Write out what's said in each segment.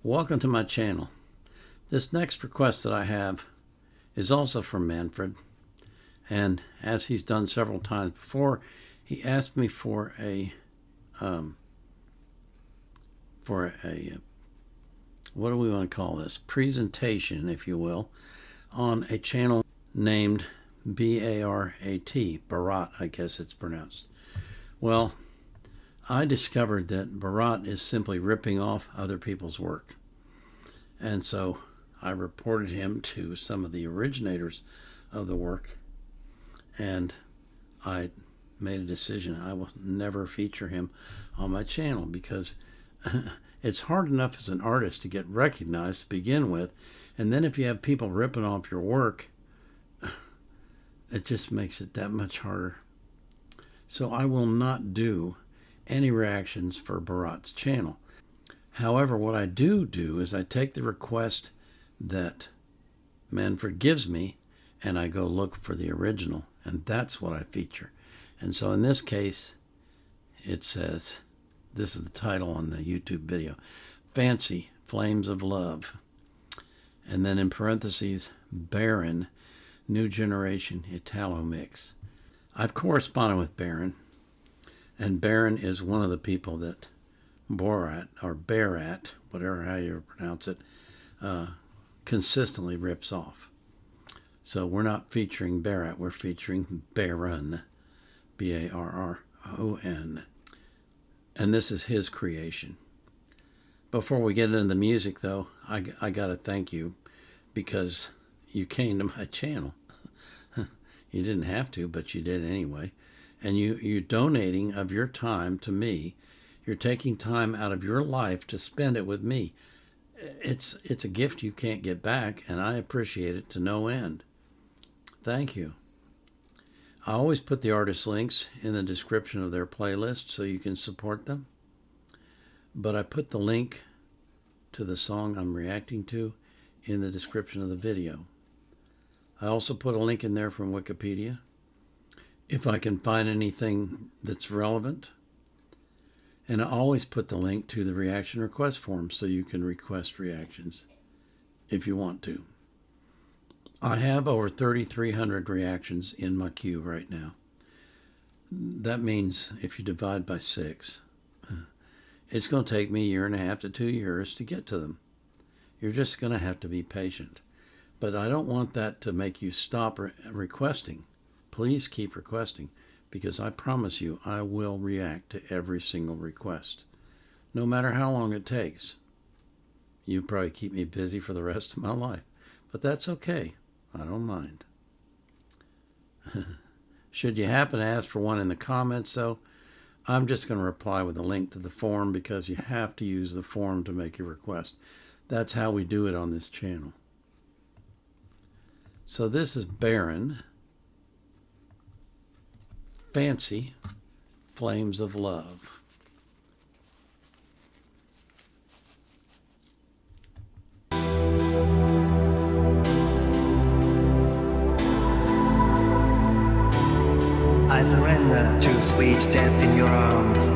Welcome to my channel. This next request that I have is also from Manfred, and as he's done several times before, he asked me for a what do we want to call this, presentation, if you will, on a channel named B-A-R-A-T, Bharat, I guess it's pronounced. Well, I discovered that Bharat is simply ripping off other people's work. And so I reported him to some of the originators of the work, and I made a decision I will never feature him on my channel because it's hard enough as an artist to get recognized to begin with, and then if you have people ripping off your work, it just makes it that much harder. So I will not do any reactions for Bharat's channel. However, what I do is I take the request that Manfred gives me and I go look for the original, and that's what I feature. And so in this case, it says, this is the title on the YouTube video, Fancy Flames of Love. And then in parentheses, Baron, New Generation Italo Mix. I've corresponded with Baron, and Baron is one of the people that Borat, or Barat, whatever how you pronounce it, consistently rips off. So we're not featuring Barat, we're featuring Baron, B-A-R-R-O-N. And this is his creation. Before we get into the music, though, I got to thank you because you came to my channel. You didn't have to, but you did anyway. And you're donating of your time to me. You're taking time out of your life to spend it with me. It's a gift you can't get back, and I appreciate it to no end. Thank you. I always put the artist links in the description of their playlist so you can support them. But I put the link to the song I'm reacting to in the description of the video. I also put a link in there from Wikipedia, if I can find anything that's relevant. And I always put the link to the reaction request form so you can request reactions if you want to. I have over 3,300 reactions in my queue right now. That means if you divide by 6, it's going to take me 1.5 to 2 years to get to them. You're just going to have to be patient. But I don't want that to make you stop requesting. Please keep requesting, because I promise you I will react to every single request, no matter how long it takes. You probably keep me busy for the rest of my life, but that's okay. I don't mind. Should you happen to ask for one in the comments, though, I'm just going to reply with a link to the form because you have to use the form to make your request. That's how we do it on this channel. So this is Baron, Fancy Flames of Love. I surrender to sweet death in your arms,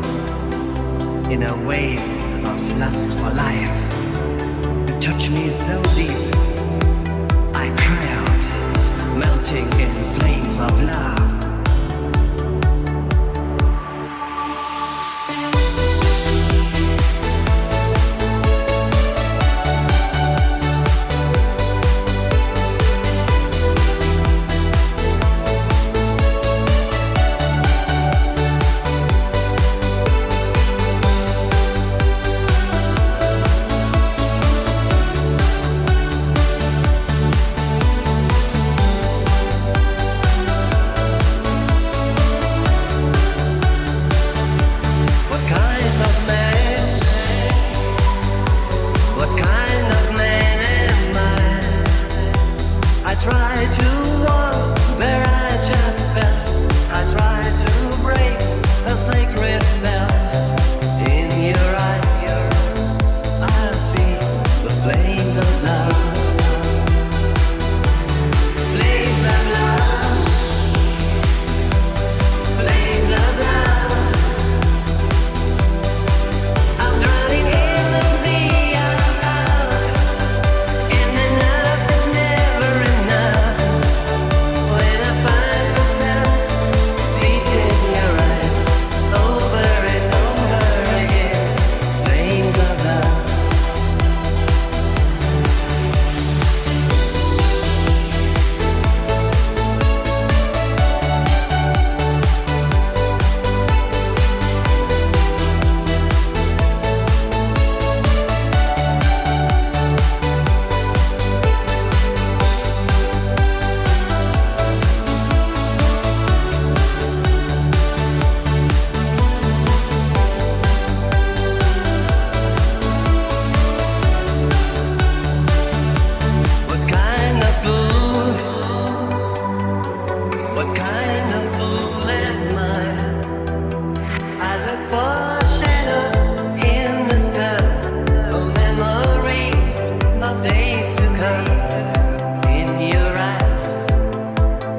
in a wave of lust for life. You touch me so deep, I cry out, melting in flames of love. look for shadows in the sun, oh, memories of days to come. In your eyes,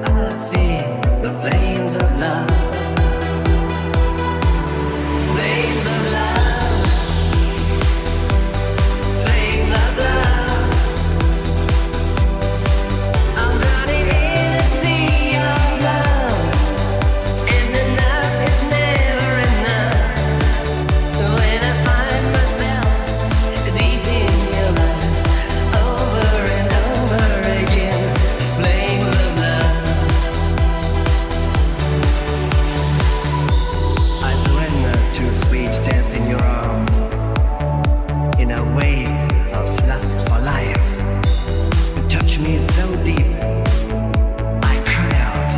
I feel the flames of love. Flames of love. Flames of love. I'm drowning in a sea of love, and enough is never enough. When I find myself deep in your eyes, over and over again, flames of love. I surrender to sweet death in your arms, in a wave of lust for life. You touch me so deep, I cry out,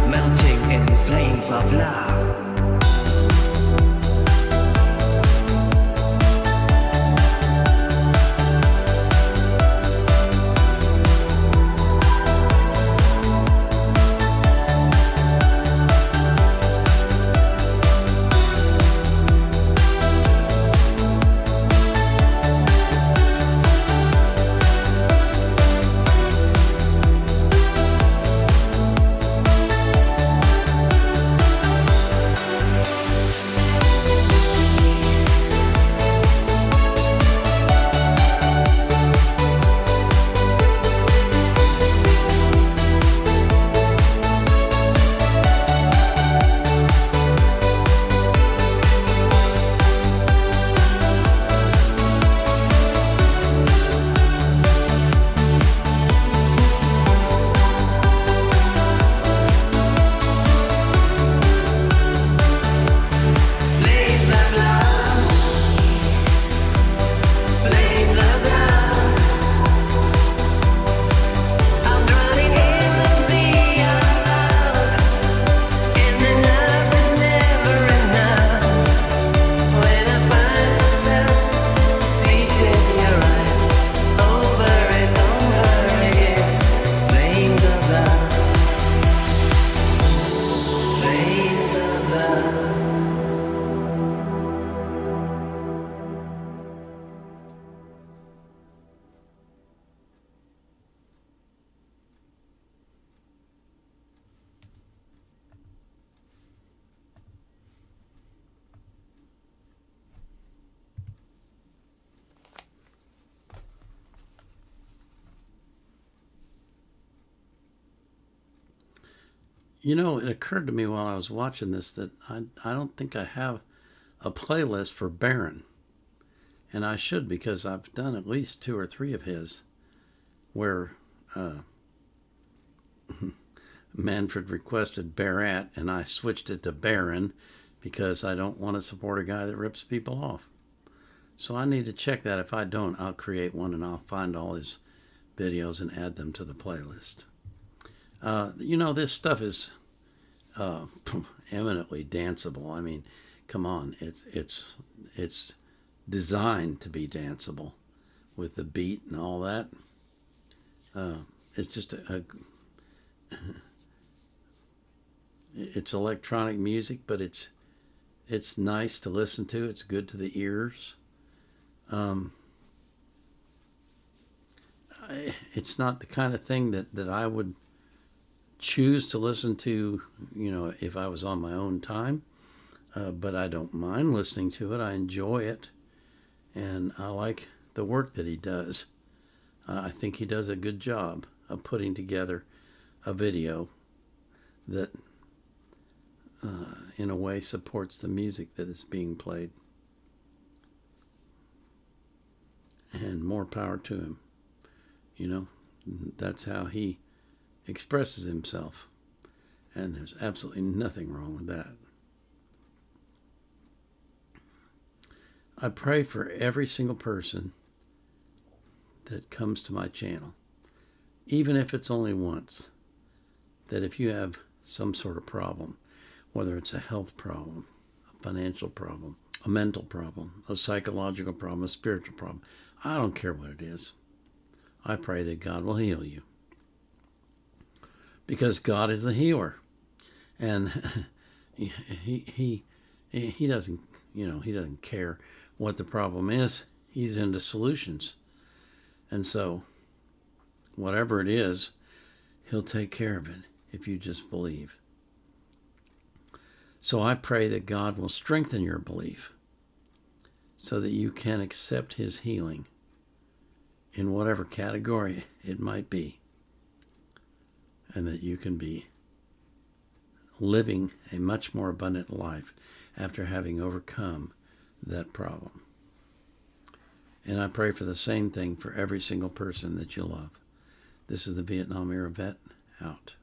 melting in flames of love. Flames of love. Flames of love. I'm drowning in the sea of love, and enough is never enough. When I find myself deep in your eyes, over and over again, flames of love. Flames of love. You know, it occurred to me while I was watching this that I don't think I have a playlist for Baron. And I should, because I've done at least 2 or 3 of his where Manfred requested Barat and I switched it to Baron because I don't want to support a guy that rips people off. So I need to check that. If I don't, I'll create one and I'll find all his videos and add them to the playlist. You know, this stuff is eminently danceable. I mean, come on, it's designed to be danceable with the beat and all that. It's just it's electronic music, but it's nice to listen to. It's good to the ears. It's not the kind of thing that I would choose to listen to, you know, if I was on my own time. But I don't mind listening to it. I enjoy it. And I like the work that he does. I think he does a good job of putting together a video that, in a way, supports the music that is being played. And more power to him. You know, that's how he expresses himself. And there's absolutely nothing wrong with that. I pray for every single person that comes to my channel, even if it's only once, that if you have some sort of problem, whether it's a health problem, a financial problem, a mental problem, a psychological problem, a spiritual problem, I don't care what it is. I pray that God will heal you. Because God is a healer. And he He doesn't, he doesn't care what the problem is. He's into solutions. And so, whatever it is, he'll take care of it if you just believe. So I pray that God will strengthen your belief so that you can accept his healing in whatever category it might be, and that you can be living a much more abundant life after having overcome that problem. And I pray for the same thing for every single person that you love. This is the Vietnam Era Vet, out.